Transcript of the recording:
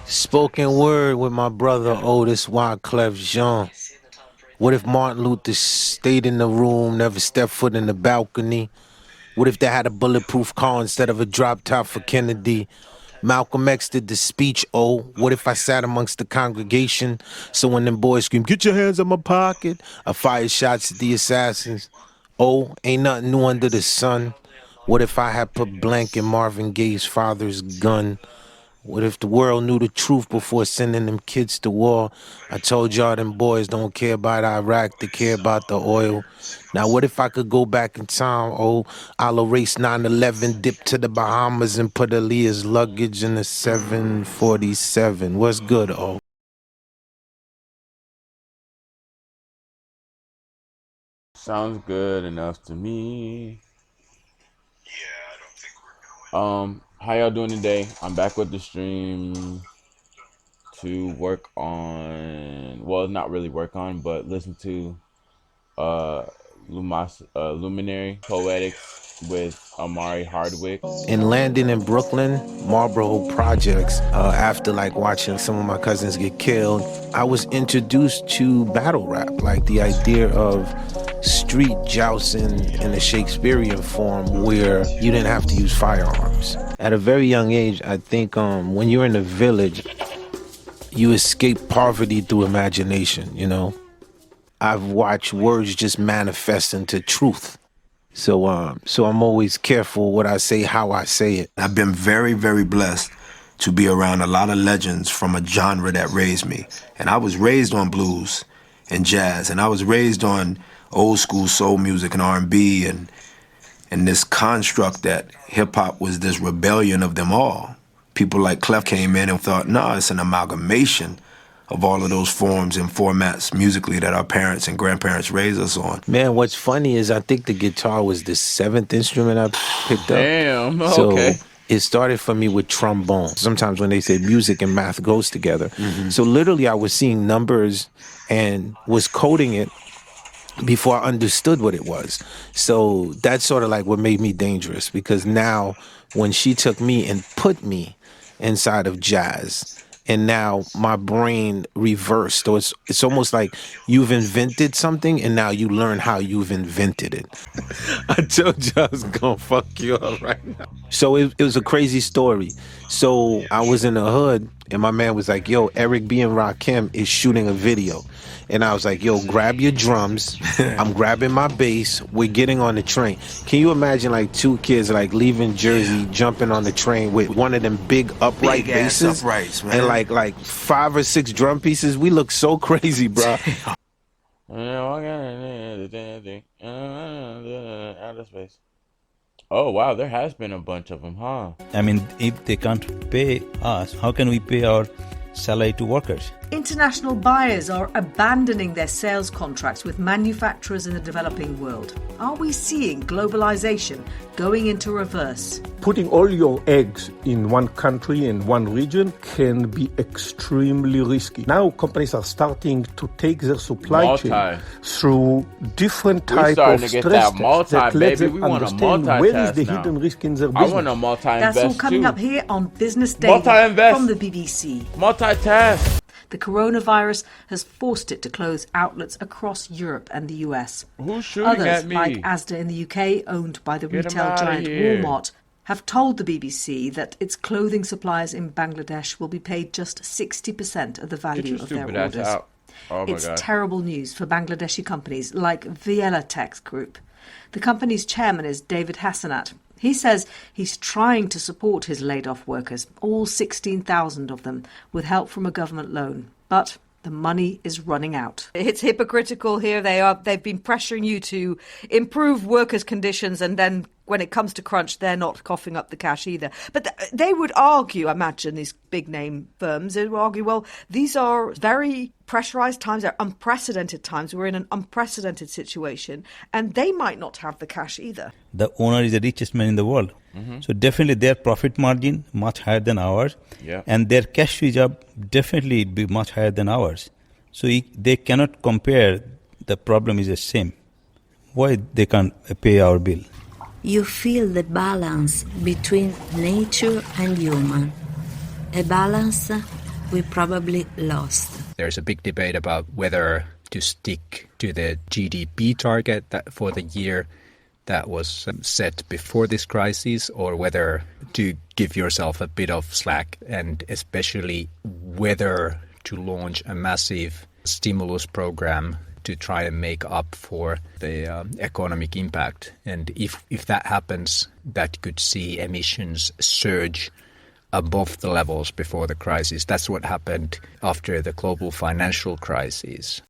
Spoken word with my brother Otis Wyclef Jean. What if Martin Luther stayed in the room, never stepped foot in the balcony? What if they had a bulletproof car instead of a drop top for Kennedy? Malcolm X did the speech, oh, what if I sat amongst the congregation? So when them boys scream, get your hands out my pocket, I fired shots at the assassins. Oh, ain't nothing new under the sun. What if I had put blank in Marvin Gaye's father's gun? What if the world knew the truth before sending them kids to war? I told y'all them boys don't care about Iraq, they care about the oil. Now what if I could go back in time? Oh, I'll erase 9/11, dip to the Bahamas and put Aaliyah's luggage in a 747. What's good, oh? Sounds good enough to me. How y'all doing today? I'm back with the stream to work on, well, not really work on, but listen to Luminary Poetics with Amari Hardwick. In landing in Brooklyn, Marlboro Projects, after like watching some of my cousins get killed, I was introduced to battle rap, like the idea of street jousting in a Shakespearean form where you didn't have to use firearms. At a very young age, I think when you're in a village, you escape poverty through imagination, you know? I've watched words just manifest into truth. So I'm always careful what I say, how I say it. I've been very, very blessed to be around a lot of legends from a genre that raised me. And I was raised on blues and jazz, and I was raised on old school soul music and R&B and this construct that hip-hop was this rebellion of them all. People like Clef came in and thought, no, it's an amalgamation of all of those forms and formats musically that our parents and grandparents raised us on. Man, what's funny is I think the guitar was the 7th instrument I picked up. Damn, So okay. it started for me with trombone. Sometimes when they say music and math goes together. So literally I was seeing numbers and was coding it before I understood what it was. So that's sort of like what made me dangerous, because now when she took me and put me inside of jazz, and now my brain reversed. So it's almost like you've invented something and now you learn how you've invented it. I told you I was gonna fuck you up right now. So it was a crazy story. So I was in the hood and my man was like, yo, Eric B. and Rakim is shooting a video. And I was like, yo, grab your drums. I'm grabbing my bass. We're getting on the train. Can you imagine like two kids like leaving Jersey, jumping on the train with one of them big upright basses? Uprights, man. And like 5 or 6 drum pieces? We look so crazy, bro. Outer space. Oh, wow, there has been a bunch of them, huh? I mean, if they can't pay us, how can we pay our salary to workers? International buyers are abandoning their sales contracts with manufacturers in the developing world. Are we seeing globalization going into reverse? Putting all your eggs in one country and one region can be extremely risky. Now companies are starting to take their supply chain through different types of stress that let them understand where is the hidden risk in their business. I want to multi-invest. That's all coming up here on Business Daily Multi-invest. from the BBC. Multitask. The coronavirus has forced it to close outlets across Europe and the US. Who's shooting Others, at me? like Asda in the UK, owned by the Get 'em retail outta giant here. Walmart, have told the BBC that its clothing suppliers in Bangladesh will be paid just 60% of the Get value your of their stupid ass orders. out. Oh my It's God. terrible news for Bangladeshi companies like Viela Tech Group. The company's chairman is David Hassanat. He says he's trying to support his laid-off workers, all 16,000 of them, with help from a government loan. But the money is running out. It's hypocritical here. They've been pressuring you to improve workers' conditions, and then when it comes to crunch, they're not coughing up the cash either. But they would argue, I imagine, these big-name firms, they would argue, well, these are very pressurized times, they're unprecedented times. We're in an unprecedented situation, and they might not have the cash either. The owner is the richest man in the world. So definitely their profit margin much higher than ours. Yeah. And their cash reserve definitely be much higher than ours. So they cannot compare. The problem is the same. Why they can't pay our bill? You feel the balance between nature and human. A balance we probably lost. There's a big debate about whether to stick to the GDP target for the year that was set before this crisis, or whether to give yourself a bit of slack, and especially whether to launch a massive stimulus program to try and make up for the economic impact. And if that happens, that could see emissions surge above the levels before the crisis. That's what happened after the global financial crisis.